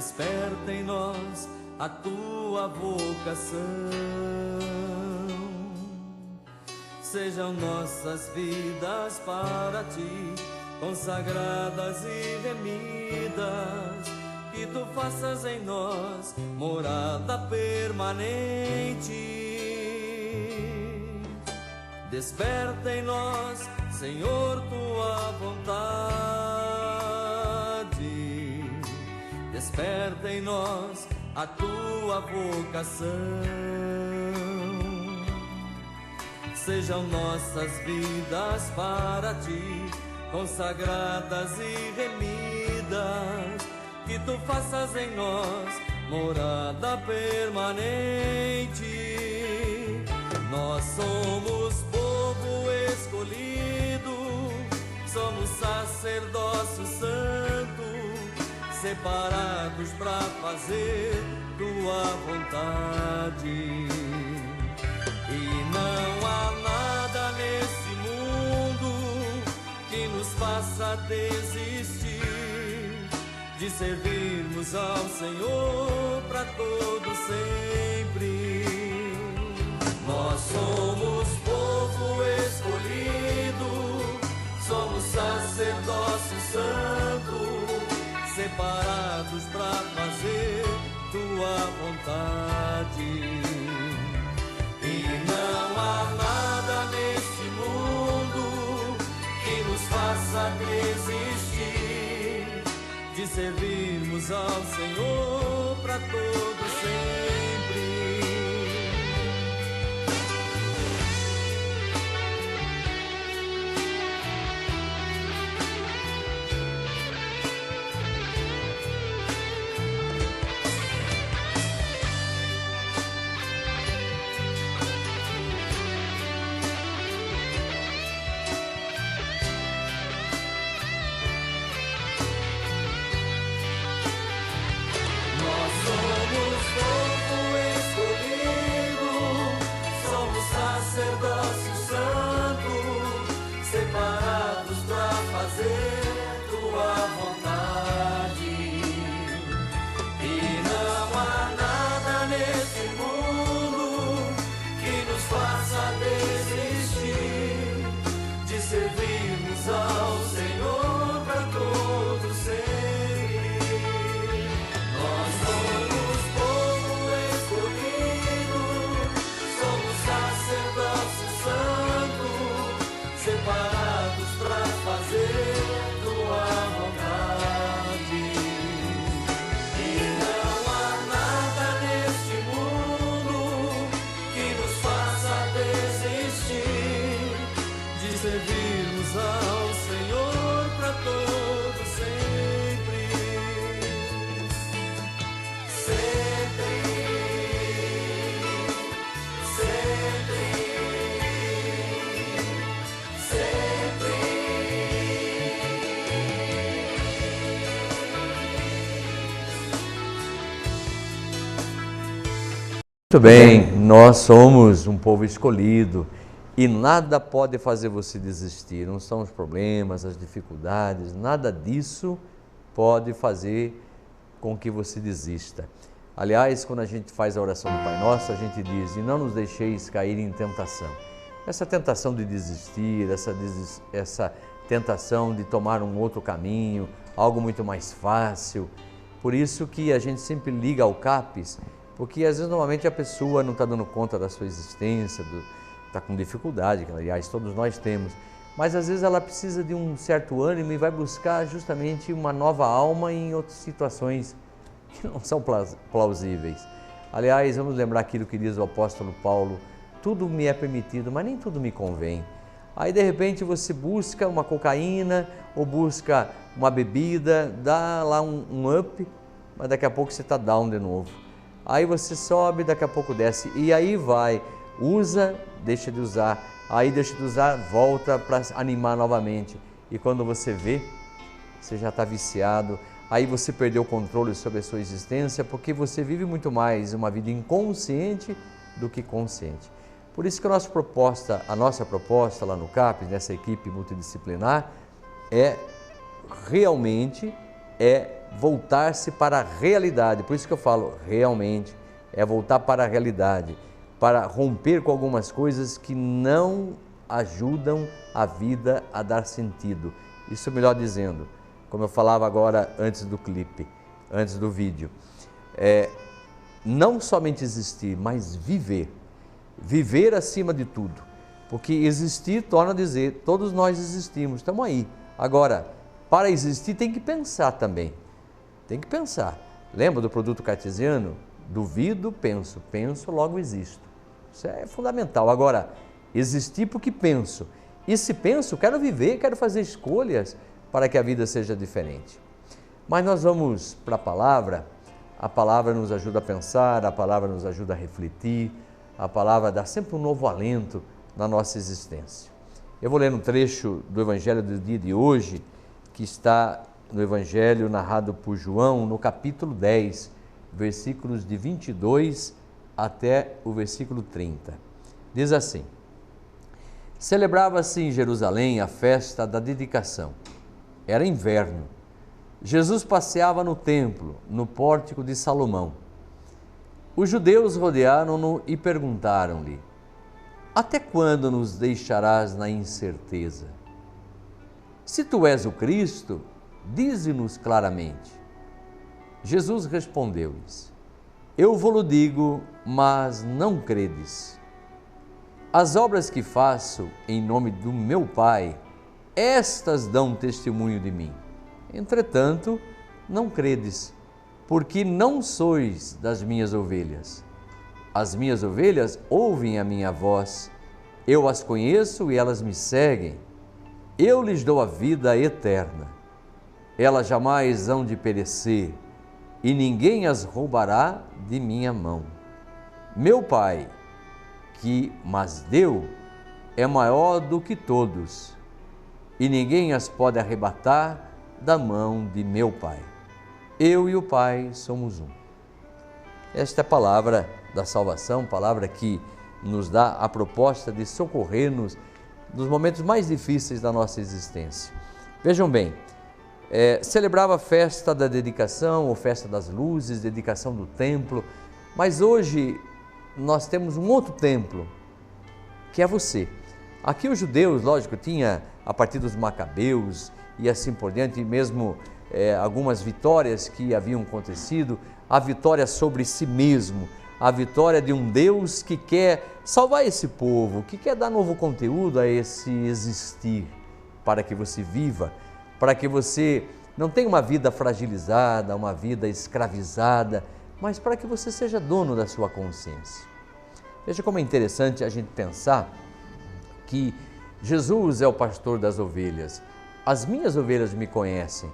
desperta em nós a tua vocação. Sejam nossas vidas para ti consagradas e remidas, que tu faças em nós morada permanente. Desperta em nós, Senhor, tua vontade. Desperta em nós a tua vocação. Sejam nossas vidas para ti consagradas e remidas, que tu faças em nós morada permanente. Nós somos povo escolhido, somos sacerdócio santo, separados para fazer tua vontade. E não há nada nesse mundo que nos faça desistir de servirmos ao Senhor para todo sempre. Nós somos povo escolhido, somos sacerdócio santo, separados para fazer tua vontade. E não há nada neste mundo que nos faça desistir de servirmos ao Senhor para todo sempre. Sacerdócio santo, separados para fazer tua vontade. E não há nada nesse mundo que nos faça desistir de servirmos ao Senhor para todo sempre. Nós somos povo escolhido, somos sacerdócio santo, separados para fazer tua vontade. E não há nada neste mundo que nos faça desistir de servirmos ao Senhor para todo sempre. Sempre. Muito bem, nós somos um povo escolhido e nada pode fazer você desistir. Não são os problemas, as dificuldades, nada disso pode fazer com que você desista. Aliás, quando a gente faz a oração do Pai Nosso, a gente diz: e não nos deixeis cair em tentação. Essa tentação de desistir, essa tentação de tomar um outro caminho, algo muito mais fácil. Por isso que a gente sempre liga ao CAPES, porque às vezes normalmente a pessoa não está dando conta da sua existência, está com dificuldade, que aliás todos nós temos, mas às vezes ela precisa de um certo ânimo e vai buscar justamente uma nova alma em outras situações que não são plausíveis. Aliás, vamos lembrar aquilo que diz o apóstolo Paulo: tudo me é permitido, mas nem tudo me convém. Aí de repente você busca uma cocaína ou busca uma bebida, dá lá um up, mas daqui a pouco você está down de novo. Aí você sobe, daqui a pouco desce, e aí vai, usa, deixa de usar, aí deixa de usar, volta para animar novamente. E quando você vê, você já está viciado, aí você perdeu o controle sobre a sua existência, porque você vive muito mais uma vida inconsciente do que consciente. Por isso que a nossa proposta lá no CAPES, nessa equipe multidisciplinar, realmente voltar-se para a realidade. Por isso que eu falo, realmente, é voltar para a realidade, para romper com algumas coisas que não ajudam a vida a dar sentido. Isso melhor dizendo, como eu falava agora antes do clipe, antes do vídeo, não somente existir, mas viver. Viver acima de tudo. Porque existir torna a dizer, todos nós existimos, estamos aí. Agora, para existir tem que pensar também. Tem que pensar. Lembra do produto cartesiano? Duvido, penso. Penso, logo existo. Isso é fundamental. Agora, existir porque penso. E se penso, quero viver, quero fazer escolhas para que a vida seja diferente. Mas nós vamos para a palavra nos ajuda a pensar, a palavra nos ajuda a refletir, a palavra dá sempre um novo alento na nossa existência. Eu vou ler um trecho do Evangelho do dia de hoje, que está no Evangelho narrado por João, no capítulo 10, versículos de 22 até o versículo 30. Diz assim: Celebrava-se em Jerusalém a festa da dedicação. Era inverno. Jesus passeava no templo, no pórtico de Salomão. Os judeus rodearam-no e perguntaram-lhe: Até quando nos deixarás na incerteza? Se tu és o Cristo, dize-nos claramente. Jesus respondeu-lhes: Eu vou-lo digo, mas não credes. As obras que faço em nome do meu Pai, estas dão testemunho de mim. Entretanto, não credes, porque não sois das minhas ovelhas. As minhas ovelhas ouvem a minha voz, eu as conheço e elas me seguem. Eu lhes dou a vida eterna. Elas jamais hão de perecer, e ninguém as roubará de minha mão. Meu Pai, que mas deu, é maior do que todos, e ninguém as pode arrebatar da mão de meu Pai. Eu e o Pai somos um. Esta é a palavra da salvação, palavra que nos dá a proposta de socorrer-nos nos momentos mais difíceis da nossa existência. Vejam bem, celebrava a festa da dedicação, ou festa das luzes, dedicação do templo, mas hoje nós temos um outro templo, que é você. Aqui os judeus, lógico, tinha a partir dos Macabeus e assim por diante, mesmo algumas vitórias que haviam acontecido, a vitória sobre si mesmo, a vitória de um Deus que quer salvar esse povo, que quer dar novo conteúdo a esse existir, para que você viva, para que você não tenha uma vida fragilizada, uma vida escravizada, mas para que você seja dono da sua consciência. Veja como é interessante a gente pensar que Jesus é o pastor das ovelhas. As minhas ovelhas me conhecem.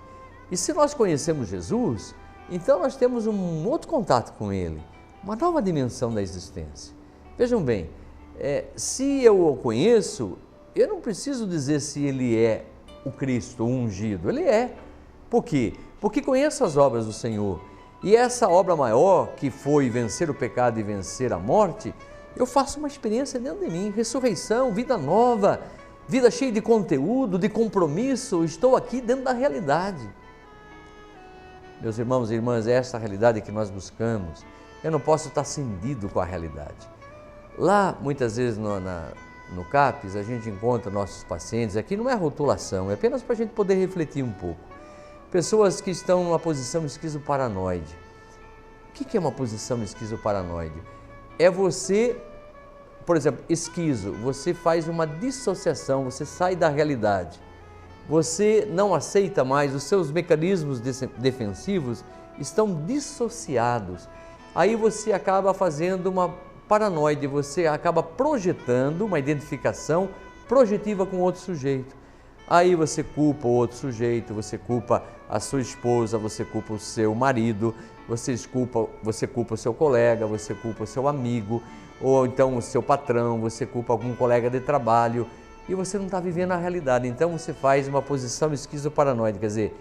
E se nós conhecemos Jesus, então nós temos um outro contato com Ele, uma nova dimensão da existência. Vejam bem, se eu o conheço, eu não preciso dizer se Ele é o Cristo, o ungido. Ele é. Por quê? Porque conheço as obras do Senhor. E essa obra maior, que foi vencer o pecado e vencer a morte, eu faço uma experiência dentro de mim, ressurreição, vida nova, vida cheia de conteúdo, de compromisso, estou aqui dentro da realidade. Meus irmãos e irmãs, é esta a realidade que nós buscamos. Eu não posso estar cindido com a realidade. Lá, muitas vezes no CAPES, a gente encontra nossos pacientes, aqui não é rotulação, é apenas para a gente poder refletir um pouco. Pessoas que estão numa posição esquizoparanoide. O que é uma posição esquizoparanoide? É você, por exemplo, esquizo, você faz uma dissociação, você sai da realidade. Você não aceita mais, os seus mecanismos defensivos estão dissociados. Aí você acaba fazendo uma paranoide, você acaba projetando uma identificação projetiva com outro sujeito. Aí você culpa o outro sujeito, você culpa a sua esposa, você culpa o seu marido, você culpa o seu colega, você culpa o seu amigo, ou então o seu patrão, você culpa algum colega de trabalho e você não está vivendo a realidade. Então você faz uma posição esquizoparanoide, quer dizer,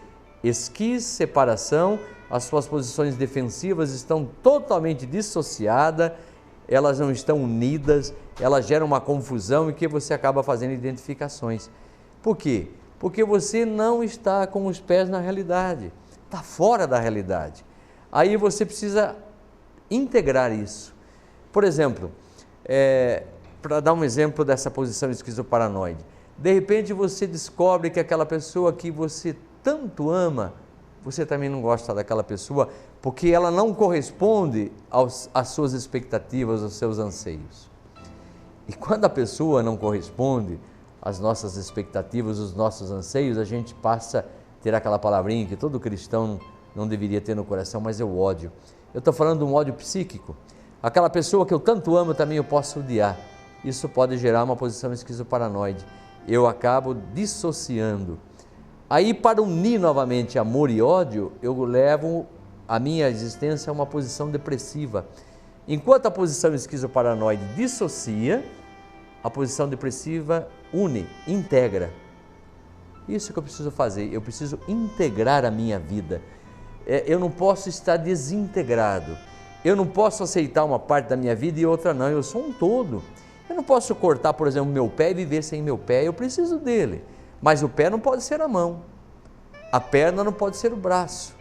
separação, as suas posições defensivas estão totalmente dissociadas, elas não estão unidas, elas geram uma confusão e que você acaba fazendo identificações. Por quê? porque você não está com os pés na realidade, está fora da realidade. Aí você precisa integrar isso. Por exemplo, para dar um exemplo dessa posição esquizoparanoide, de repente você descobre que aquela pessoa que você tanto ama, você também não gosta daquela pessoa, porque ela não corresponde às suas expectativas, aos seus anseios. E quando a pessoa não corresponde às nossas expectativas, aos nossos anseios, a gente passa a ter aquela palavrinha que todo cristão não deveria ter no coração, mas é o ódio. Eu estou falando de um ódio psíquico. Aquela pessoa que eu tanto amo também eu posso odiar. Isso pode gerar uma posição esquizoparanoide. Eu acabo dissociando. Aí, para unir novamente amor e ódio, eu levo a minha existência a uma posição depressiva. Enquanto a posição esquizoparanoide dissocia, a posição depressiva une, integra. Isso que eu preciso fazer, eu preciso integrar a minha vida. Eu não posso estar desintegrado. Eu não posso aceitar uma parte da minha vida e outra não, eu sou um todo. Eu não posso cortar, por exemplo, meu pé e viver sem meu pé, eu preciso dele. Mas o pé não pode ser a mão, a perna não pode ser o braço.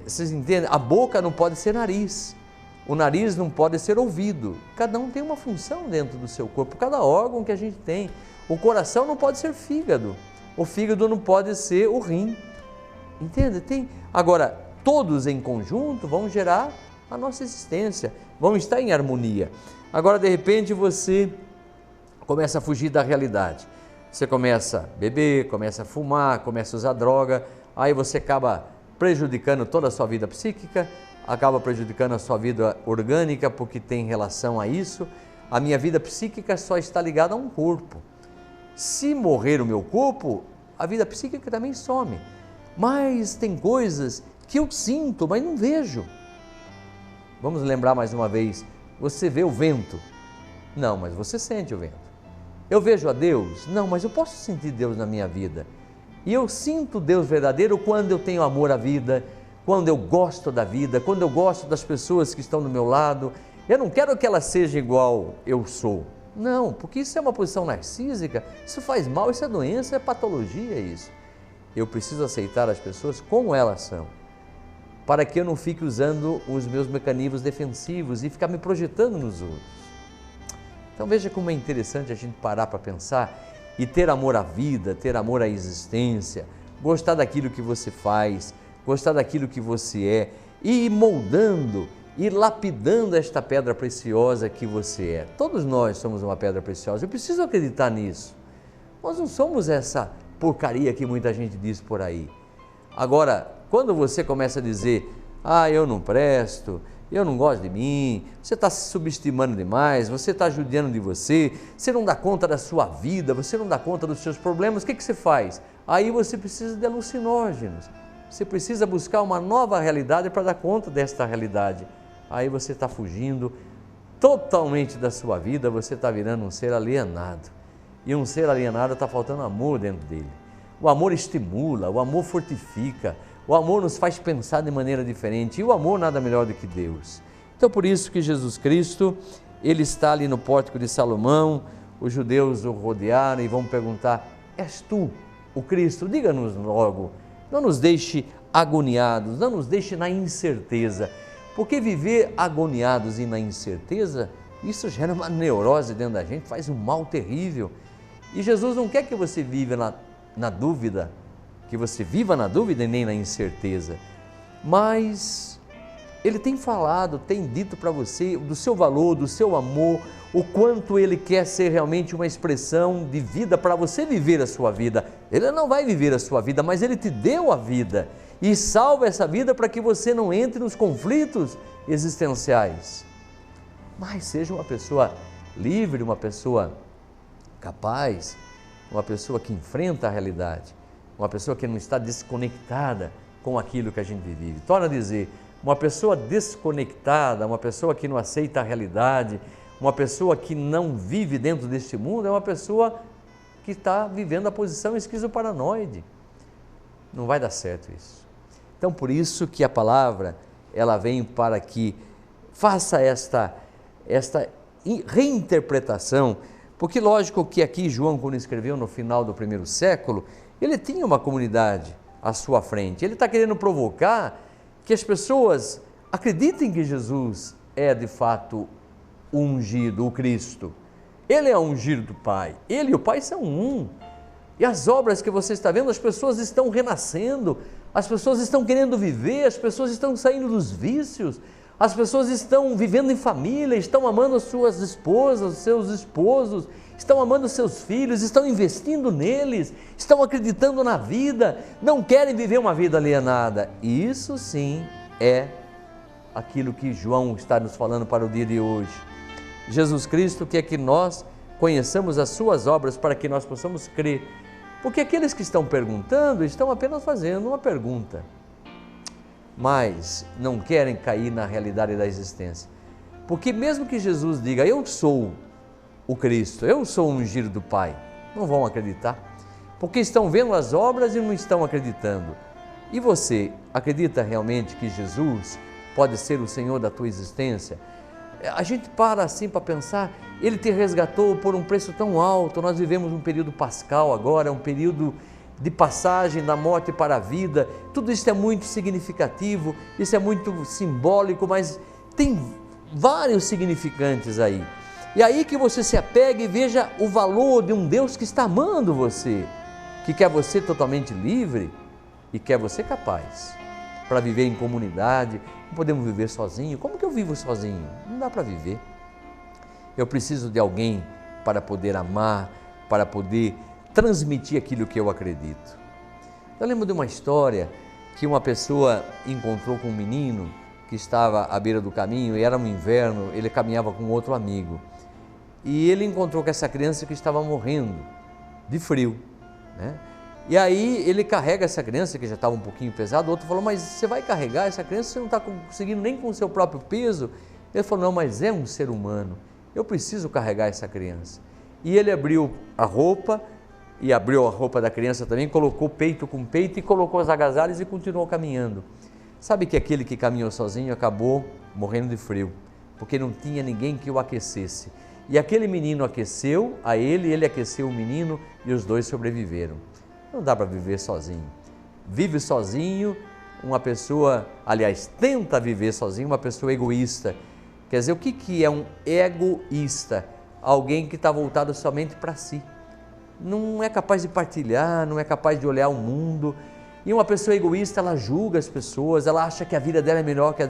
Vocês entendem? A boca não pode ser nariz, o nariz não pode ser ouvido. Cada um tem uma função dentro do seu corpo, cada órgão que a gente tem. O coração não pode ser fígado, o fígado não pode ser o rim. Entende? Agora, todos em conjunto vão gerar a nossa existência, vão estar em harmonia. Agora, de repente, você começa a fugir da realidade. Você começa a beber, começa a fumar, começa a usar droga, aí você acaba prejudicando toda a sua vida psíquica, acaba prejudicando a sua vida orgânica, porque tem relação a isso. A minha vida psíquica só está ligada a um corpo. Se morrer o meu corpo, a vida psíquica também some. Mas tem coisas que eu sinto, mas não vejo. Vamos lembrar mais uma vez, você vê o vento? Não, mas você sente o vento. Eu vejo a Deus? Não, mas eu posso sentir Deus na minha vida. E eu sinto Deus verdadeiro quando eu tenho amor à vida, quando eu gosto da vida, quando eu gosto das pessoas que estão do meu lado. Eu não quero que ela seja igual eu sou. Não, porque isso é uma posição narcísica, isso faz mal, isso é doença, é patologia isso. Eu preciso aceitar as pessoas como elas são, para que eu não fique usando os meus mecanismos defensivos e ficar me projetando nos outros. Então veja como é interessante a gente parar para pensar e ter amor à vida, ter amor à existência, gostar daquilo que você faz, gostar daquilo que você é, e ir moldando e lapidando esta pedra preciosa que você é. Todos nós somos uma pedra preciosa, eu preciso acreditar nisso. Nós não somos essa porcaria que muita gente diz por aí. Agora, quando você começa a dizer, eu não presto, eu não gosto de mim, você está se subestimando demais, você está judiando de você, você não dá conta da sua vida, você não dá conta dos seus problemas, o que você faz? Aí você precisa de alucinógenos, você precisa buscar uma nova realidade para dar conta desta realidade. Aí você está fugindo totalmente da sua vida, você está virando um ser alienado. E um ser alienado está faltando amor dentro dele. O amor estimula, o amor fortifica, o amor nos faz pensar de maneira diferente, e o amor nada melhor do que Deus. Então por isso que Jesus Cristo, ele está ali no pórtico de Salomão, os judeus o rodearam e vão perguntar, és tu o Cristo? Diga-nos logo, não nos deixe agoniados, não nos deixe na incerteza, porque viver agoniados e na incerteza, isso gera uma neurose dentro da gente, faz um mal terrível. E Jesus não quer que você viva na dúvida, que você viva na dúvida e nem na incerteza, mas Ele tem falado, tem dito para você do seu valor, do seu amor, o quanto Ele quer ser realmente uma expressão de vida para você viver a sua vida. Ele não vai viver a sua vida, mas Ele te deu a vida e salva essa vida para que você não entre nos conflitos existenciais. Mas seja uma pessoa livre, uma pessoa capaz, uma pessoa que enfrenta a realidade, uma pessoa que não está desconectada com aquilo que a gente vive. Torna a dizer, uma pessoa desconectada, uma pessoa que não aceita a realidade, uma pessoa que não vive dentro deste mundo, é uma pessoa que está vivendo a posição esquizoparanoide. Não vai dar certo isso. Então, por isso que a palavra, ela vem para que faça esta reinterpretação, Porque lógico que aqui João, quando escreveu no final do primeiro século, ele tinha uma comunidade à sua frente. Ele está querendo provocar que as pessoas acreditem que Jesus é de fato o ungido, o Cristo. Ele é o ungido do Pai. Ele e o Pai são um. E as obras que você está vendo, as pessoas estão renascendo, as pessoas estão querendo viver, as pessoas estão saindo dos vícios, as pessoas estão vivendo em família, estão amando as suas esposas, seus esposos, estão amando os seus filhos, estão investindo neles, estão acreditando na vida, não querem viver uma vida alienada. E isso sim é aquilo que João está nos falando para o dia de hoje. Jesus Cristo quer que nós conheçamos as suas obras para que nós possamos crer. Porque aqueles que estão perguntando estão apenas fazendo uma pergunta, mas não querem cair na realidade da existência. Porque mesmo que Jesus diga, eu sou o Cristo, eu sou o ungido do Pai, não vão acreditar, porque estão vendo as obras e não estão acreditando. E você acredita realmente que Jesus pode ser o Senhor da tua existência? A gente para assim para pensar, Ele te resgatou por um preço tão alto, nós vivemos um período pascal agora, um período de passagem da morte para a vida, tudo isso é muito significativo, isso é muito simbólico, mas tem vários significantes aí. E aí que você se apega e veja o valor de um Deus que está amando você, que quer você totalmente livre e quer você capaz para viver em comunidade. Não podemos viver sozinho. Como que eu vivo sozinho? Não dá para viver. Eu preciso de alguém para poder amar, para poder transmitir aquilo que eu acredito. Eu lembro de uma história que uma pessoa encontrou com um menino que estava à beira do caminho e era um inverno, ele caminhava com outro amigo. E ele encontrou com essa criança que estava morrendo de frio, né? E aí ele carrega essa criança, que já estava um pouquinho pesado. O outro falou, mas você vai carregar essa criança, você não está conseguindo nem com o seu próprio peso? Ele falou, não, mas é um ser humano, eu preciso carregar essa criança. E ele abriu a roupa, e abriu a roupa da criança também, colocou peito com peito e colocou as agasalhos e continuou caminhando. Sabe que aquele que caminhou sozinho acabou morrendo de frio, porque não tinha ninguém que o aquecesse. E aquele menino aqueceu a ele, ele aqueceu o menino e os dois sobreviveram. Não dá para viver sozinho. Vive sozinho uma pessoa, aliás, tenta viver sozinho uma pessoa egoísta. Quer dizer, o que é um egoísta? Alguém que está voltado somente para si. Não é capaz de partilhar, não é capaz de olhar o mundo. E uma pessoa egoísta, ela julga as pessoas, ela acha que a vida dela é melhor que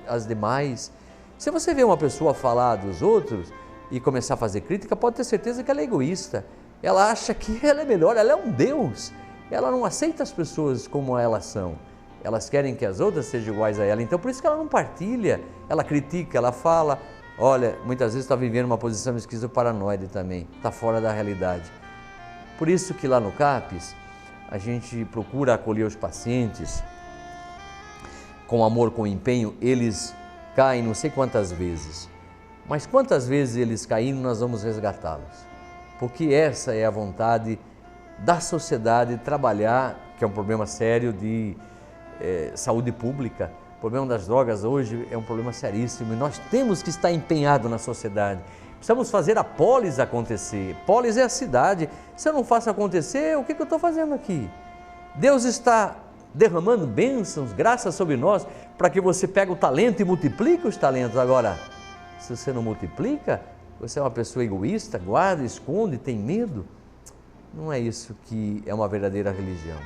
as demais. Se você vê uma pessoa falar dos outros e começar a fazer crítica, pode ter certeza que ela é egoísta. Ela acha que ela é melhor, ela é um Deus. Ela não aceita as pessoas como elas são. Elas querem que as outras sejam iguais a ela. Então, por isso que ela não partilha, ela critica, ela fala. Olha, muitas vezes está vivendo uma posição esquizoparanoide também, está fora da realidade. Por isso que lá no CAPES, a gente procura acolher os pacientes com amor, com empenho. Eles caem não sei quantas vezes, mas quantas vezes eles caírem, nós vamos resgatá-los. Porque essa é a vontade da sociedade trabalhar, que é um problema sério de saúde pública. O problema das drogas hoje é um problema seríssimo e nós temos que estar empenhados na sociedade. Precisamos fazer a polis acontecer. Polis é a cidade. Se eu não faço acontecer, o que eu estou fazendo aqui? Deus está derramando bênçãos, graças sobre nós, para que você pegue o talento e multiplique os talentos. Agora, se você não multiplica, você é uma pessoa egoísta, guarda, esconde, tem medo. Não é isso que é uma verdadeira religião.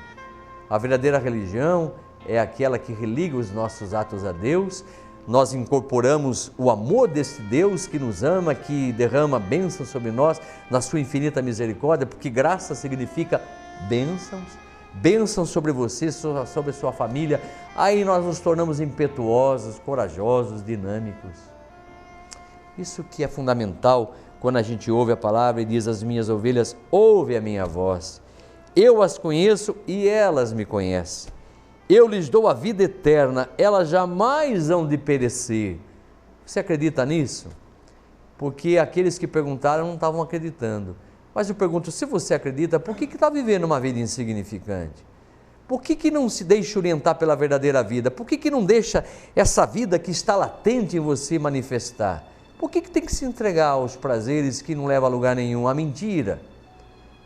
A verdadeira religião é aquela que religa os nossos atos a Deus. Nós incorporamos o amor desse Deus que nos ama, que derrama bênçãos sobre nós, na sua infinita misericórdia, porque graça significa bênçãos, bênçãos sobre você, sobre a sua família. Aí nós nos tornamos impetuosos, corajosos, dinâmicos. Isso que é fundamental quando a gente ouve a palavra e diz, as minhas ovelhas ouvem a minha voz. Eu as conheço e elas me conhecem. Eu lhes dou a vida eterna, elas jamais hão de perecer. Você acredita nisso? Porque aqueles que perguntaram não estavam acreditando. Mas eu pergunto, se você acredita, por que está vivendo uma vida insignificante? Por que não se deixa orientar pela verdadeira vida? Por que não deixa essa vida que está latente em você manifestar? Por que tem que se entregar aos prazeres que não levam a lugar nenhum? A mentira.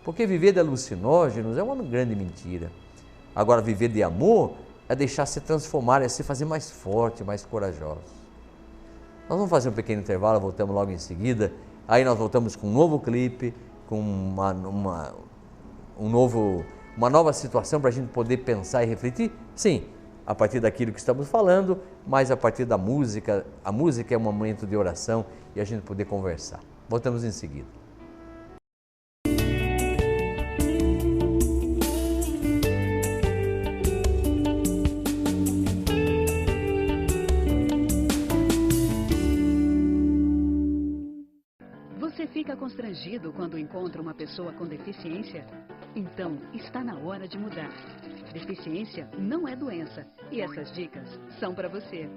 Porque viver de alucinógenos é uma grande mentira. Agora, viver de amor é deixar se transformar, é se fazer mais forte, mais corajoso. Nós vamos fazer um pequeno intervalo, voltamos logo em seguida. Aí nós voltamos com um novo clipe, com uma nova situação para a gente poder pensar e refletir. Sim, a partir daquilo que estamos falando, mas a partir da música. A música é um momento de oração e a gente poder conversar. Voltamos em seguida. Você fica constrangido quando encontra uma pessoa com deficiência? Então, está na hora de mudar. Deficiência não é doença e essas dicas são para você.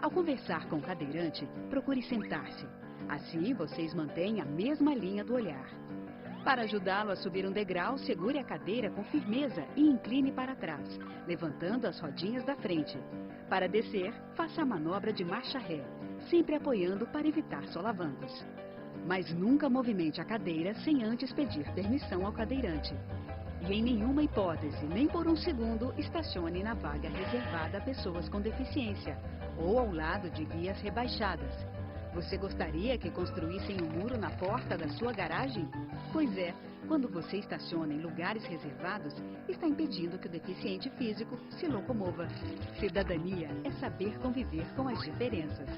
Ao conversar com o cadeirante, procure sentar-se. Assim, vocês mantêm a mesma linha do olhar. Para ajudá-lo a subir um degrau, segure a cadeira com firmeza e incline para trás, levantando as rodinhas da frente. Para descer, faça a manobra de marcha ré, sempre apoiando para evitar solavancos. Mas nunca movimente a cadeira sem antes pedir permissão ao cadeirante. E em nenhuma hipótese, nem por um segundo, estacione na vaga reservada a pessoas com deficiência ou ao lado de vias rebaixadas. Você gostaria que construíssem um muro na porta da sua garagem? Pois é, quando você estaciona em lugares reservados, está impedindo que o deficiente físico se locomova. Cidadania é saber conviver com as diferenças.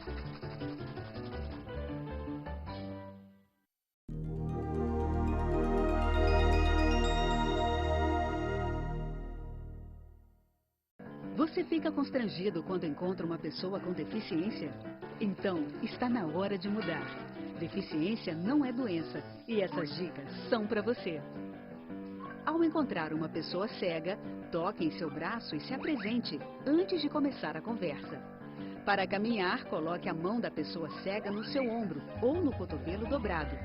Você fica constrangido quando encontra uma pessoa com deficiência? Então, está na hora de mudar. Deficiência não é doença e essas dicas são para você. Ao encontrar uma pessoa cega, toque em seu braço e se apresente antes de começar a conversa. Para caminhar, coloque a mão da pessoa cega no seu ombro ou no cotovelo dobrado.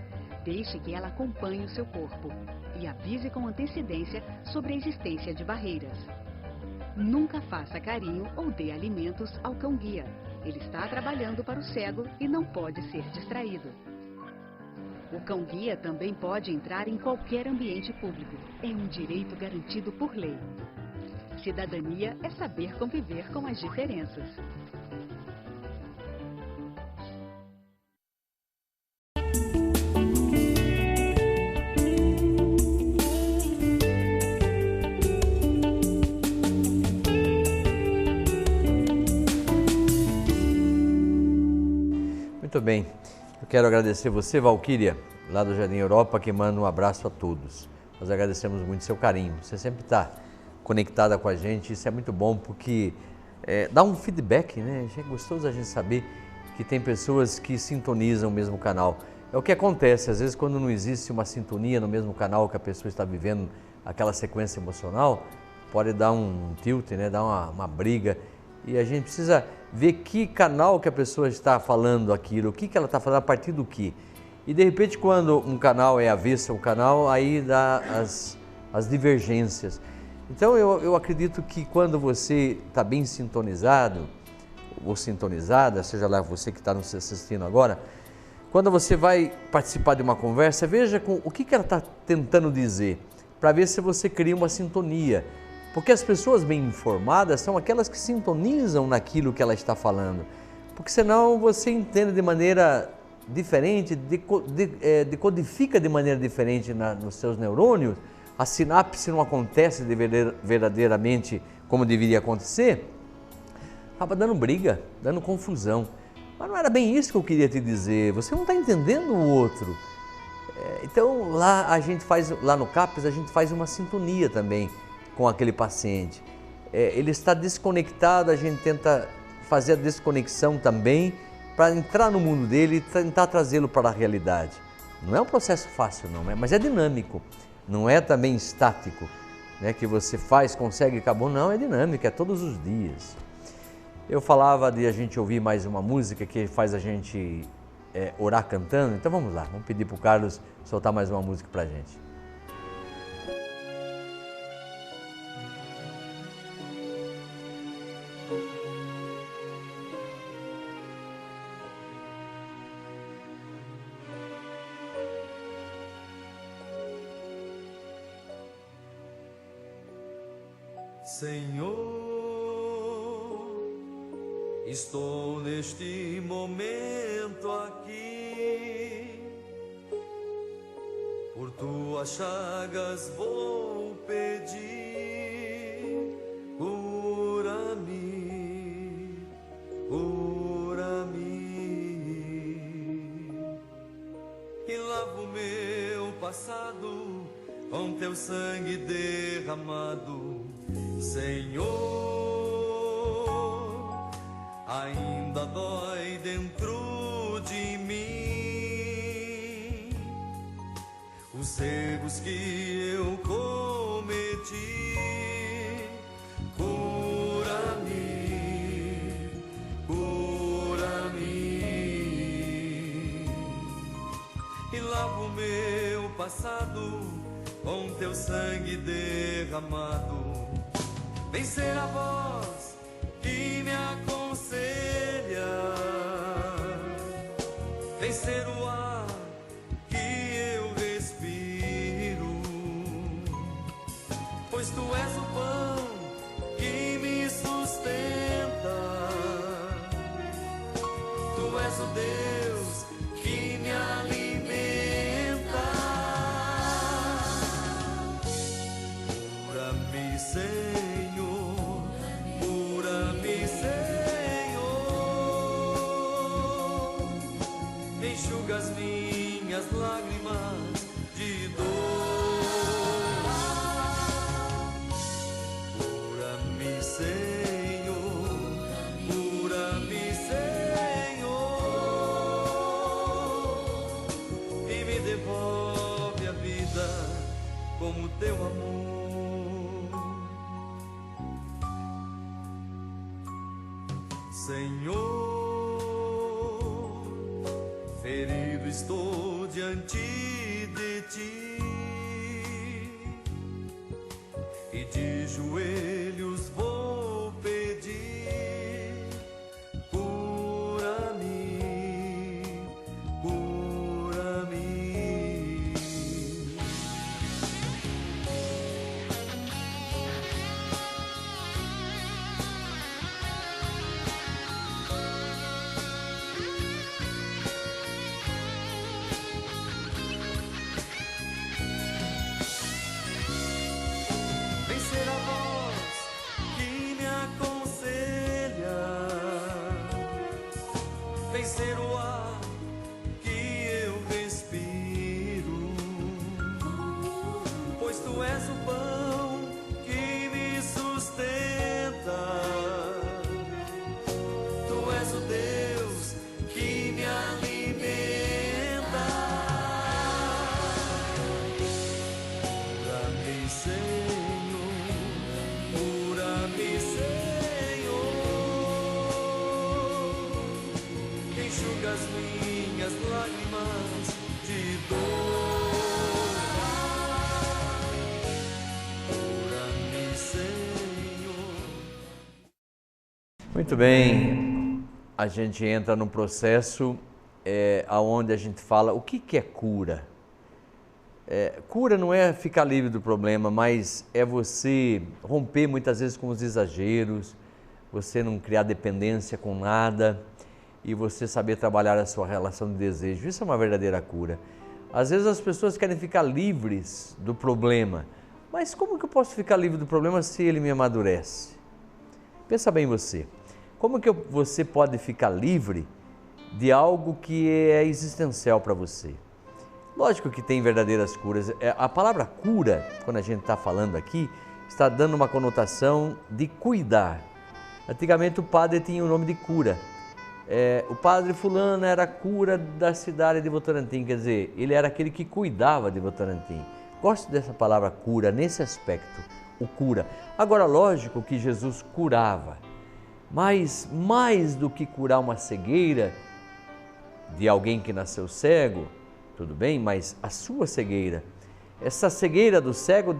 Deixe que ela acompanhe o seu corpo e avise com antecedência sobre a existência de barreiras. Nunca faça carinho ou dê alimentos ao cão-guia. Ele está trabalhando para o cego e não pode ser distraído. O cão-guia também pode entrar em qualquer ambiente público. É um direito garantido por lei. Cidadania é saber conviver com as diferenças. Muito bem, eu quero agradecer você, Valquíria, lá do Jardim Europa, que manda um abraço a todos. Nós agradecemos muito seu carinho, você sempre está conectada com a gente, isso é muito bom porque dá um feedback, né? É gostoso a gente saber que tem pessoas que sintonizam o mesmo canal. É o que acontece, às vezes quando não existe uma sintonia no mesmo canal que a pessoa está vivendo aquela sequência emocional, pode dar um tilt, né? Dar uma briga. E a gente precisa ver que canal que a pessoa está falando aquilo, o que ela está falando, a partir do que. E de repente quando um canal é avesso ao canal, aí dá as divergências. Então eu acredito que quando você está bem sintonizado, ou sintonizada, seja lá você que está nos assistindo agora, quando você vai participar de uma conversa, veja o que ela está tentando dizer, para ver se você cria uma sintonia. Porque as pessoas bem informadas são aquelas que sintonizam naquilo que ela está falando. Porque senão você entende de maneira diferente, decodifica de maneira diferente nos seus neurônios, a sinapse não acontece verdadeiramente como deveria acontecer, acaba dando briga, dando confusão. Mas não era bem isso que eu queria te dizer, você não está entendendo o outro. Então lá no CAPES a gente faz uma sintonia também com aquele paciente. Ele está desconectado, a gente tenta fazer a desconexão também para entrar no mundo dele e tentar trazê-lo para a realidade. Não é um processo fácil não, mas é dinâmico, não é também estático, né, que você faz, consegue e acabou, não, é dinâmico, é todos os dias. Eu falava de a gente ouvir mais uma música que faz a gente orar cantando, então vamos lá, vamos pedir para o Carlos soltar mais uma música para a gente. Senhor, estou neste momento aqui, por tuas chagas vou pedir, cura-me, cura-me, e lava o meu passado com teu sangue derramado. Senhor, ainda dói dentro de mim os erros que eu cometi. Cura-me, cura-me, e lava o meu passado com teu sangue derramado. Vencer a voz que me aconselha, vencer o ar que eu respiro, pois tu és o pão que me sustenta, tu és o Deus que me alimenta. Cura-me, Senhor, cura-me, Senhor, enxuga as minhas lágrimas de dor. Cura-me, Senhor, cura-me, Senhor, e me devolve a vida como teu amor. Senhor, ferido estou diante de ti, e de joelhos vou pedir, cura-me, cura-me. Vencer a voz que me aconselha, vencer o ar que eu respiro, pois tu és o pão que me sustenta, tu és o Deus que me alimenta. Cura-me, Senhor, cura-me, Senhor, enxuga as minhas lágrimas de dor. Cura-me, Senhor. Muito bem, a gente entra num processo onde a gente fala o que é cura. Cura não é ficar livre do problema, mas é você romper muitas vezes com os exageros, você não criar dependência com nada e você saber trabalhar a sua relação de desejo. Isso é uma verdadeira cura. Às vezes as pessoas querem ficar livres do problema, mas como que eu posso ficar livre do problema se ele me amadurece? Pensa bem você, como que você pode ficar livre de algo que é existencial para você? Lógico que tem verdadeiras curas. A palavra cura, quando a gente está falando aqui, está dando uma conotação de cuidar. Antigamente o padre tinha o nome de cura. O padre fulano era a cura da cidade de Votorantim, quer dizer, ele era aquele que cuidava de Votorantim. Gosto dessa palavra cura, nesse aspecto, o cura. Agora, lógico que Jesus curava, mas mais do que curar uma cegueira de alguém que nasceu cego, tudo bem, mas a sua cegueira, essa cegueira do cego,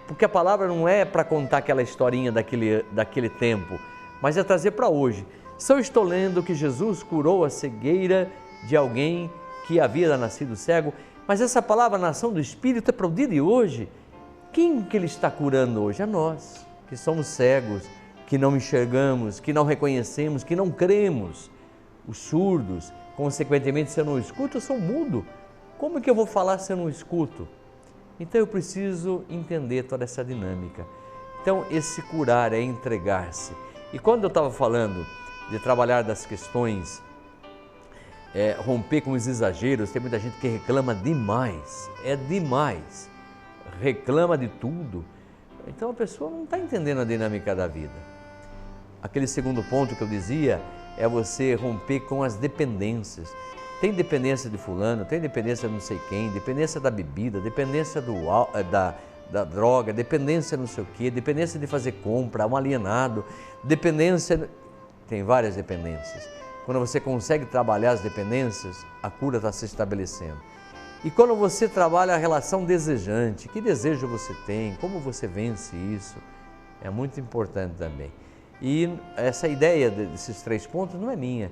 porque a palavra não é para contar aquela historinha daquele tempo, mas é trazer para hoje. Se eu estou lendo que Jesus curou a cegueira de alguém que havia nascido cego, mas essa palavra na ação do Espírito é para o dia de hoje. Quem que Ele está curando hoje? A nós. que somos cegos, que não enxergamos, que não reconhecemos, que não cremos. Os surdos, consequentemente, se eu não escuto, eu sou mudo. Como que eu vou falar se eu não escuto? Então eu preciso entender toda essa dinâmica. Então esse curar é entregar-se. E quando eu estava falando de trabalhar das questões, romper com os exageros, tem muita gente que reclama demais, reclama de tudo. Então a pessoa não está entendendo a dinâmica da vida. Aquele segundo ponto que eu dizia é você romper com as dependências. Tem dependência de fulano, tem dependência de não sei quem, dependência da bebida, dependência da droga, dependência não sei o quê, dependência de fazer compra, um alienado, dependência... Tem várias dependências. Quando você consegue trabalhar as dependências, a cura está se estabelecendo. E quando você trabalha a relação desejante, que desejo você tem, como você vence isso, é muito importante também. E essa ideia desses 3 pontos não é minha,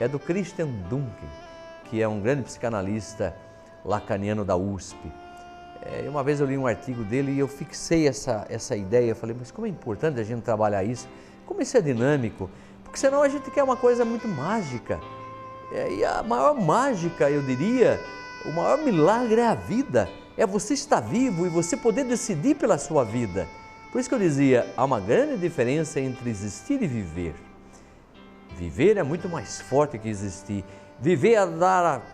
é do Christian Duncan, que é um grande psicanalista lacaniano da USP. Uma vez eu li um artigo dele e eu fixei essa ideia, eu falei, mas como é importante a gente trabalhar isso, como isso é dinâmico, porque senão a gente quer uma coisa muito mágica. E a maior mágica, eu diria, o maior milagre é a vida, é você estar vivo e você poder decidir pela sua vida. Por isso que eu dizia, há uma grande diferença entre existir e viver. Viver é muito mais forte que existir. Viver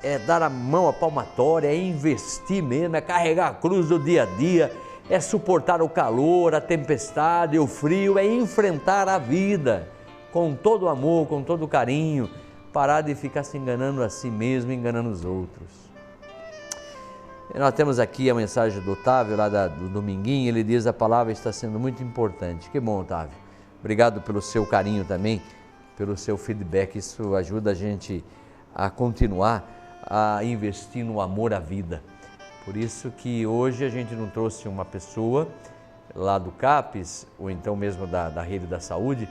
é dar a mão à palmatória, é investir mesmo, é carregar a cruz do dia a dia, é suportar o calor, a tempestade, o frio, é enfrentar a vida com todo o amor, com todo o carinho, parar de ficar se enganando a si mesmo, enganando os outros. Nós temos aqui a mensagem do Otávio, lá do Dominguinho, ele diz: a palavra está sendo muito importante. Que bom, Otávio. Obrigado pelo seu carinho também, pelo seu feedback, isso ajuda a gente a continuar a investir no amor à vida. Por isso que hoje a gente não trouxe uma pessoa lá do CAPES, ou então mesmo da rede da saúde.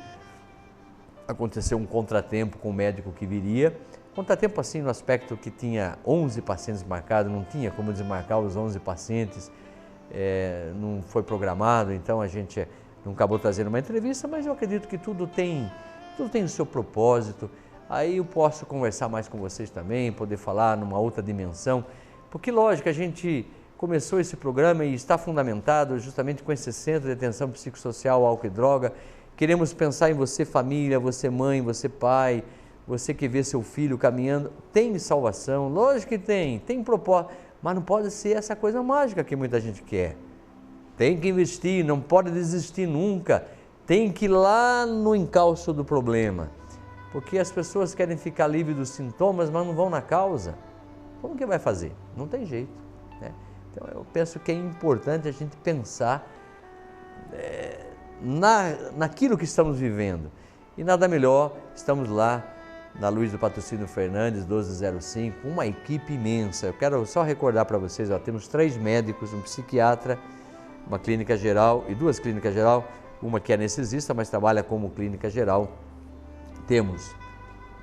Aconteceu um contratempo com o médico que viria, contratempo assim no aspecto que tinha 11 pacientes marcados, não tinha como desmarcar os 11 pacientes, não foi programado, então a gente não acabou trazendo uma entrevista, mas eu acredito que tudo tem o seu propósito. Aí eu posso conversar mais com vocês também, poder falar numa outra dimensão, porque lógico, a gente começou esse programa e está fundamentado justamente com esse centro de atenção psicossocial, álcool e droga. Queremos pensar em você família, você mãe, você pai, você que vê seu filho caminhando, tem salvação, lógico que tem propósito, mas não pode ser essa coisa mágica que muita gente quer. Tem que investir, não pode desistir nunca, tem que ir lá no encalço do problema, porque as pessoas querem ficar livres dos sintomas, mas não vão na causa. Como que vai fazer? Não tem jeito, né? Então eu penso que é importante a gente pensar naquilo que estamos vivendo. E nada melhor, estamos lá na Luiz do Patrocínio Fernandes, 1205, uma equipe imensa. Eu quero só recordar para vocês, temos 3 médicos, um psiquiatra, uma clínica geral e 2 clínicas geral, uma que é anestesista, mas trabalha como clínica geral. Temos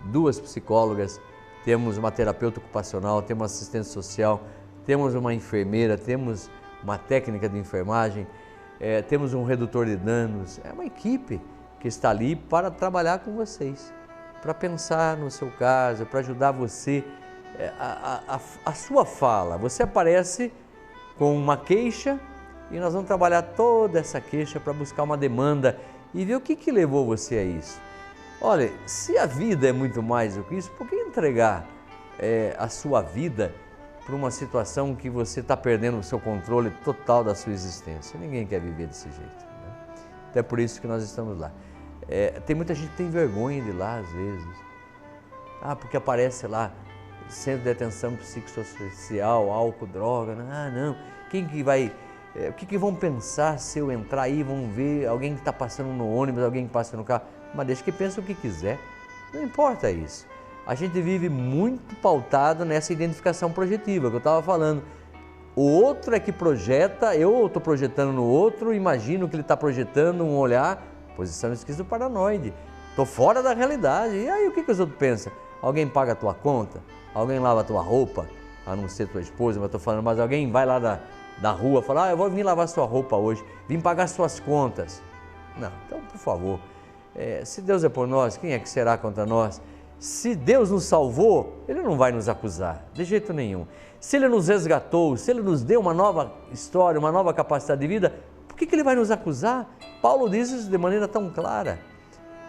2 psicólogas, temos uma terapeuta ocupacional, temos uma assistente social, temos uma enfermeira, temos uma técnica de enfermagem, temos um redutor de danos. É uma equipe que está ali para trabalhar com vocês, para pensar no seu caso, para ajudar você, a sua fala. Você aparece com uma queixa e nós vamos trabalhar toda essa queixa para buscar uma demanda e ver o que levou você a isso. Olha, se a vida é muito mais do que isso, por que entregar a sua vida para uma situação que você está perdendo o seu controle total da sua existência? Ninguém quer viver desse jeito, né? Então é por isso que nós estamos lá. Tem muita gente que tem vergonha de ir lá às vezes. Porque aparece lá, Centro de Atenção Psicossocial, álcool, droga. Não, quem que vai... o que vão pensar se eu entrar aí, vão ver alguém que está passando no ônibus, alguém que passa no carro. Mas deixa que pense o que quiser, não importa isso. A gente vive muito pautado nessa identificação projetiva que eu estava falando. O outro é que projeta, eu estou projetando no outro, imagino que ele está projetando um olhar, posição esquizoparanoide. Estou fora da realidade. E aí o que os outros pensam? Alguém paga a tua conta? Alguém lava a tua roupa? A não ser tua esposa, mas estou falando, mas alguém vai lá da rua e fala: eu vou vir lavar sua roupa hoje, vim pagar suas contas. Não, então, por favor, se Deus é por nós, quem é que será contra nós? Se Deus nos salvou, Ele não vai nos acusar, de jeito nenhum. Se Ele nos resgatou, se Ele nos deu uma nova história, uma nova capacidade de vida, por que Ele vai nos acusar? Paulo diz isso de maneira tão clara.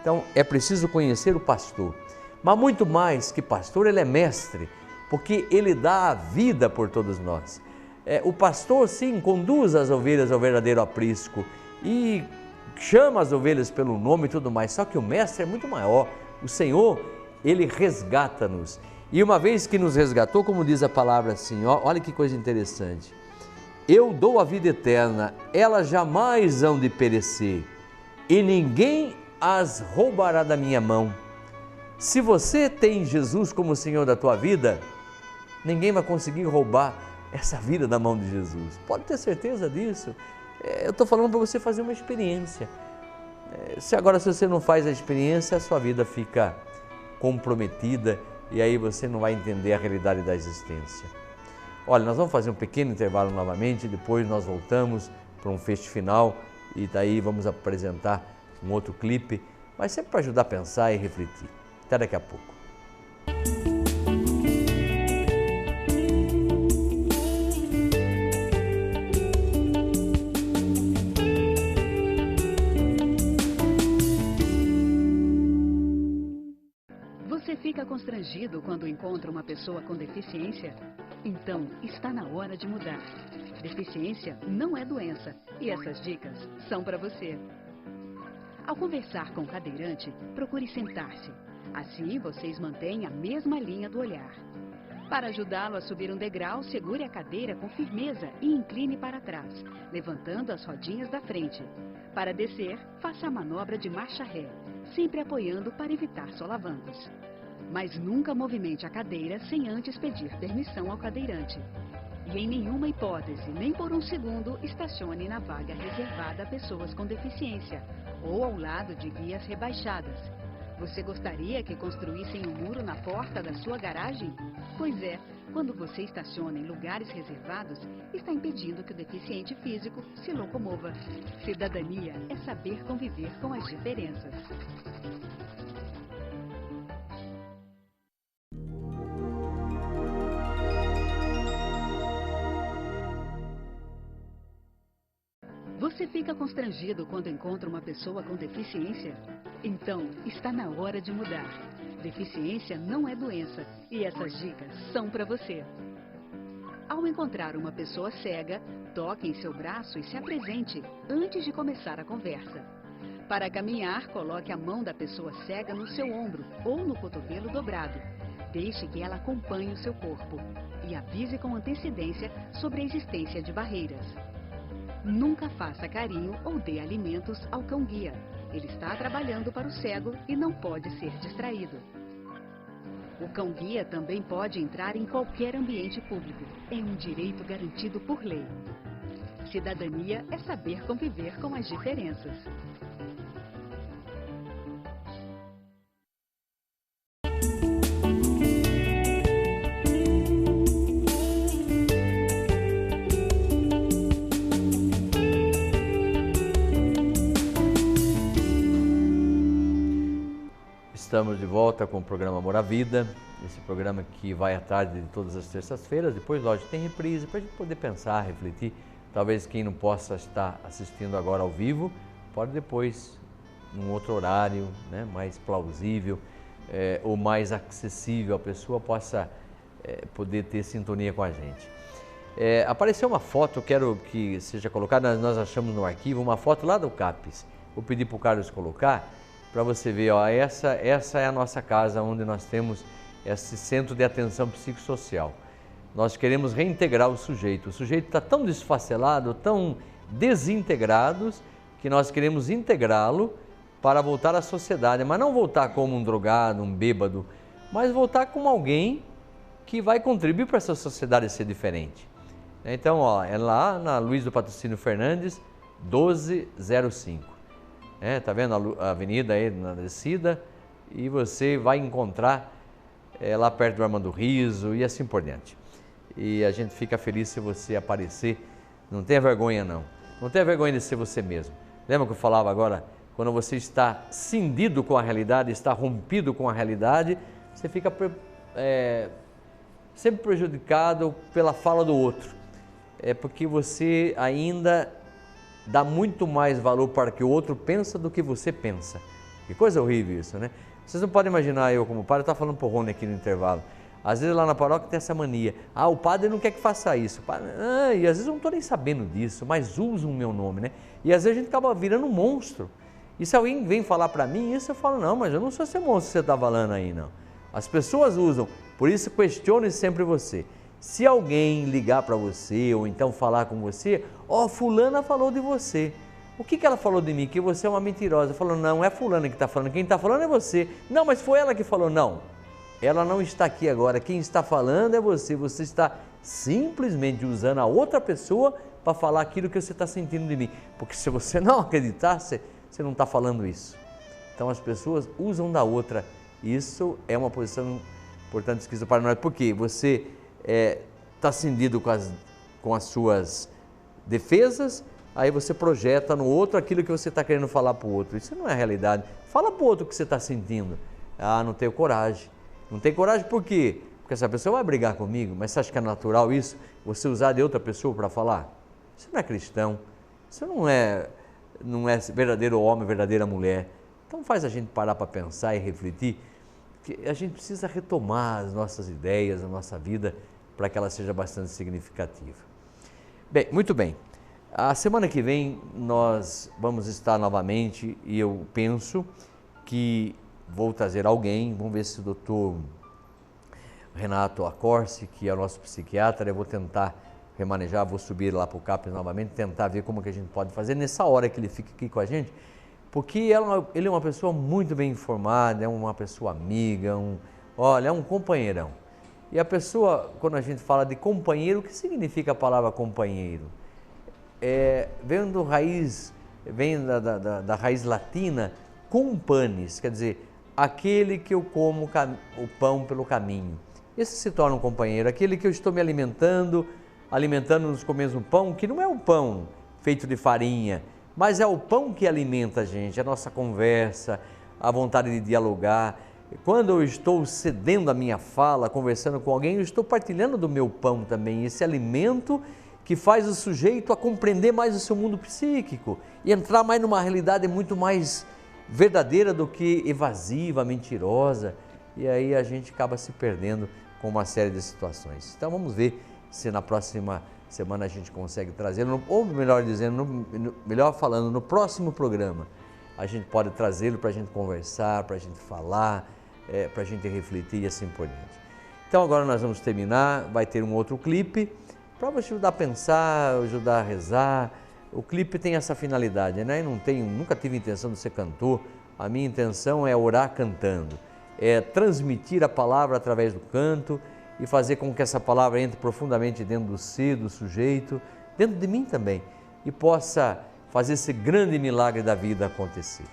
Então, é preciso conhecer o pastor. Mas muito mais que pastor, ele é mestre, porque ele dá a vida por todos nós. O pastor, sim, conduz as ovelhas ao verdadeiro aprisco e chama as ovelhas pelo nome e tudo mais, só que o mestre é muito maior. O Senhor, ele resgata-nos. E uma vez que nos resgatou, como diz a palavra assim, olha que coisa interessante. Eu dou a vida eterna, elas jamais hão de perecer, e ninguém as roubará da minha mão. Se você tem Jesus como Senhor da tua vida, ninguém vai conseguir roubar essa vida da mão de Jesus. Pode ter certeza disso. Eu estou falando para você fazer uma experiência. Se você não faz a experiência, a sua vida fica comprometida e aí você não vai entender a realidade da existência. Olha, nós vamos fazer um pequeno intervalo novamente, depois nós voltamos para um fecho final e daí vamos apresentar um outro clipe, mas sempre para ajudar a pensar e refletir. Até daqui a pouco. Você fica constrangido quando encontra uma pessoa com deficiência? Então, está na hora de mudar. Deficiência não é doença e essas dicas são para você. Ao conversar com o cadeirante, procure sentar-se. Assim, vocês mantêm a mesma linha do olhar. Para ajudá-lo a subir um degrau, segure a cadeira com firmeza e incline para trás, levantando as rodinhas da frente. Para descer, faça a manobra de marcha ré, sempre apoiando para evitar solavancos. Mas nunca movimente a cadeira sem antes pedir permissão ao cadeirante. E em nenhuma hipótese, nem por um segundo, estacione na vaga reservada a pessoas com deficiência ou ao lado de vias rebaixadas. Você gostaria que construíssem um muro na porta da sua garagem? Pois é, quando você estaciona em lugares reservados, está impedindo que o deficiente físico se locomova. Cidadania é saber conviver com as diferenças. Você fica constrangido quando encontra uma pessoa com deficiência? Então, está na hora de mudar. Deficiência não é doença e essas dicas são para você. Ao encontrar uma pessoa cega, toque em seu braço e se apresente antes de começar a conversa. Para caminhar, coloque a mão da pessoa cega no seu ombro ou no cotovelo dobrado. Deixe que ela acompanhe o seu corpo e avise com antecedência sobre a existência de barreiras. Nunca faça carinho ou dê alimentos ao cão-guia. Ele está trabalhando para o cego e não pode ser distraído. O cão-guia também pode entrar em qualquer ambiente público. É um direito garantido por lei. Cidadania é saber conviver com as diferenças. Estamos de volta com o programa Amor à Vida, esse programa que vai à tarde de todas as terças-feiras, depois, lógico, tem reprise, para a gente poder pensar, refletir. Talvez quem não possa estar assistindo agora ao vivo, pode depois, num outro horário, né, mais plausível ou mais acessível, a pessoa possa poder ter sintonia com a gente. Apareceu uma foto, quero que seja colocada, nós achamos no arquivo, uma foto lá do CAPES. Vou pedir para o Carlos colocar, para você ver, essa é a nossa casa, onde nós temos esse centro de atenção psicossocial. Nós queremos reintegrar o sujeito está tão desfacelado, tão desintegrado, que nós queremos integrá-lo para voltar à sociedade, mas não voltar como um drogado, um bêbado, mas voltar como alguém que vai contribuir para essa sociedade ser diferente. Então, é lá na Luiz do Patrocínio Fernandes, 1205. Tá vendo a avenida aí na descida? E você vai encontrar lá perto do Armando Riso e assim por diante. E a gente fica feliz se você aparecer. Não tenha vergonha não. Não tenha vergonha de ser você mesmo. Lembra que eu falava agora quando você está cindido com a realidade, está rompido com a realidade, você fica sempre prejudicado pela fala do outro. É porque você ainda dá muito mais valor para o que o outro pensa do que você pensa. Que coisa horrível isso, né? Vocês não podem imaginar eu como padre, eu estava falando para o Rony aqui no intervalo. Às vezes lá na paróquia tem essa mania. O padre não quer que faça isso. E às vezes eu não estou nem sabendo disso, mas usam o meu nome, né? E às vezes a gente acaba virando um monstro. E se alguém vem falar para mim isso, eu falo, não, mas eu não sou esse monstro que você está falando aí, não. As pessoas usam, por isso questione sempre você. Se alguém ligar para você ou então falar com você, fulana falou de você. O que ela falou de mim? Que você é uma mentirosa. Falou, não é fulana que está falando, quem está falando é você. Não, mas foi ela que falou, não. Ela não está aqui agora, quem está falando é você. Você está simplesmente usando a outra pessoa para falar aquilo que você está sentindo de mim. Porque se você não acreditasse, você não está falando isso. Então as pessoas usam da outra. Isso é uma posição importante esquisita para nós. Porque você está cindido com as suas defesas, aí você projeta no outro aquilo que você está querendo falar para o outro. Isso não é realidade. Fala para o outro o que você está sentindo. Não tenho coragem. Não tem coragem por quê? Porque essa pessoa vai brigar comigo, mas você acha que é natural isso? Você usar de outra pessoa para falar? Isso não é cristão. Isso não é verdadeiro homem, verdadeira mulher. Então faz a gente parar para pensar e refletir que a gente precisa retomar as nossas ideias, a nossa vida, para que ela seja bastante significativa. Bem, muito bem. A semana que vem nós vamos estar novamente e eu penso que vou trazer alguém, vamos ver se o doutor Renato Accorsi, que é o nosso psiquiatra, eu vou tentar remanejar, vou subir lá para o CAPES novamente, tentar ver como que a gente pode fazer nessa hora que ele fica aqui com a gente, porque ele é uma pessoa muito bem informada, é uma pessoa amiga, é um companheirão. E a pessoa, quando a gente fala de companheiro, o que significa a palavra companheiro? Vem da raiz latina, companis, quer dizer, aquele que eu como o pão pelo caminho. Esse se torna um companheiro, aquele que eu estou me alimentando-nos com o mesmo pão, que não é um pão feito de farinha, mas é o pão que alimenta a gente, a nossa conversa, a vontade de dialogar. Quando eu estou cedendo a minha fala, conversando com alguém, eu estou partilhando do meu pão também, esse alimento que faz o sujeito a compreender mais o seu mundo psíquico e entrar mais numa realidade muito mais verdadeira do que evasiva, mentirosa, e aí a gente acaba se perdendo com uma série de situações. Então vamos ver se na próxima semana a gente consegue trazê-lo, ou melhor dizendo, melhor falando, no próximo programa a gente pode trazê-lo para a gente conversar, para a gente falar, para a gente refletir e assim por diante. Então agora nós vamos terminar, vai ter um outro clipe para você ajudar a pensar, ajudar a rezar. O clipe tem essa finalidade, né? Nunca tive intenção de ser cantor, a minha intenção é orar cantando, é transmitir a palavra através do canto e fazer com que essa palavra entre profundamente dentro do ser, do sujeito, dentro de mim também, e possa fazer esse grande milagre da vida acontecer.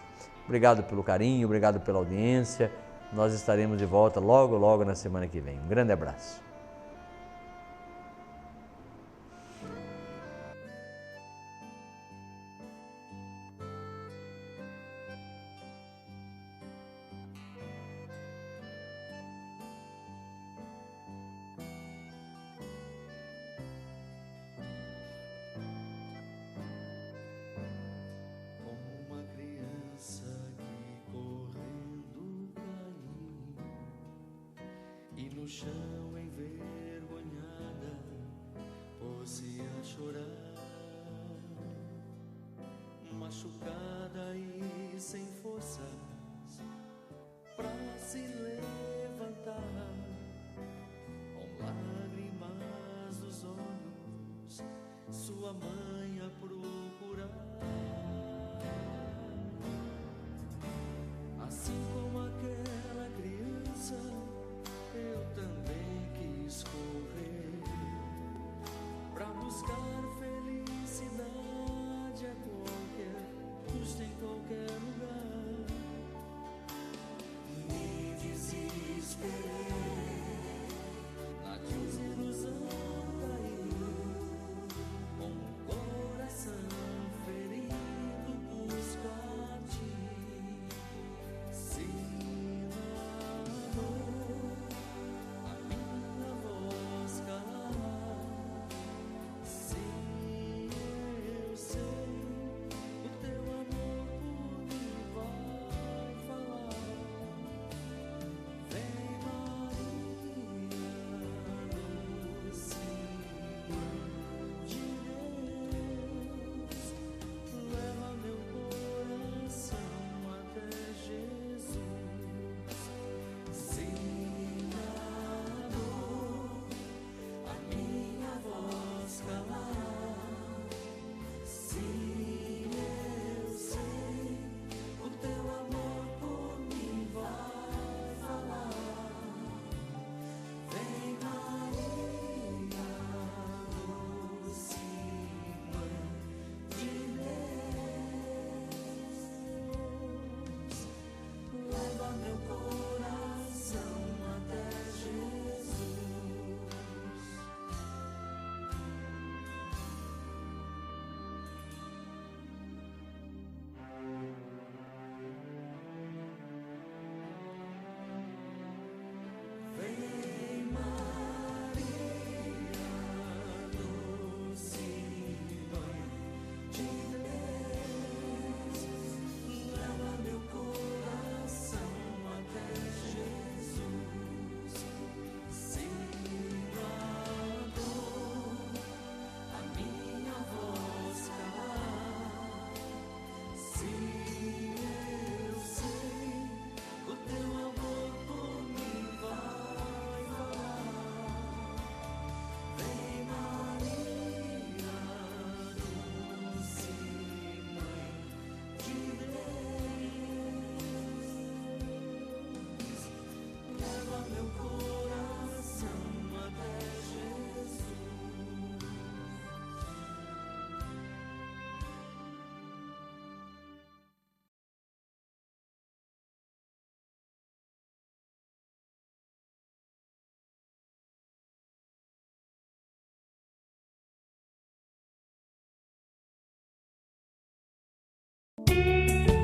Obrigado pelo carinho, obrigado pela audiência, nós estaremos de volta logo, logo na semana que vem. Um grande abraço. No chão envergonhada, pôs-se a chorar, machucada e sem forças pra se levantar, com lágrimas nos olhos, sua mãe a procurar. Assim como aquela criança, eu também quis correr pra buscar felicidade a qualquer custo, em qualquer lugar. Me desesperei, na desilusão caí, com Música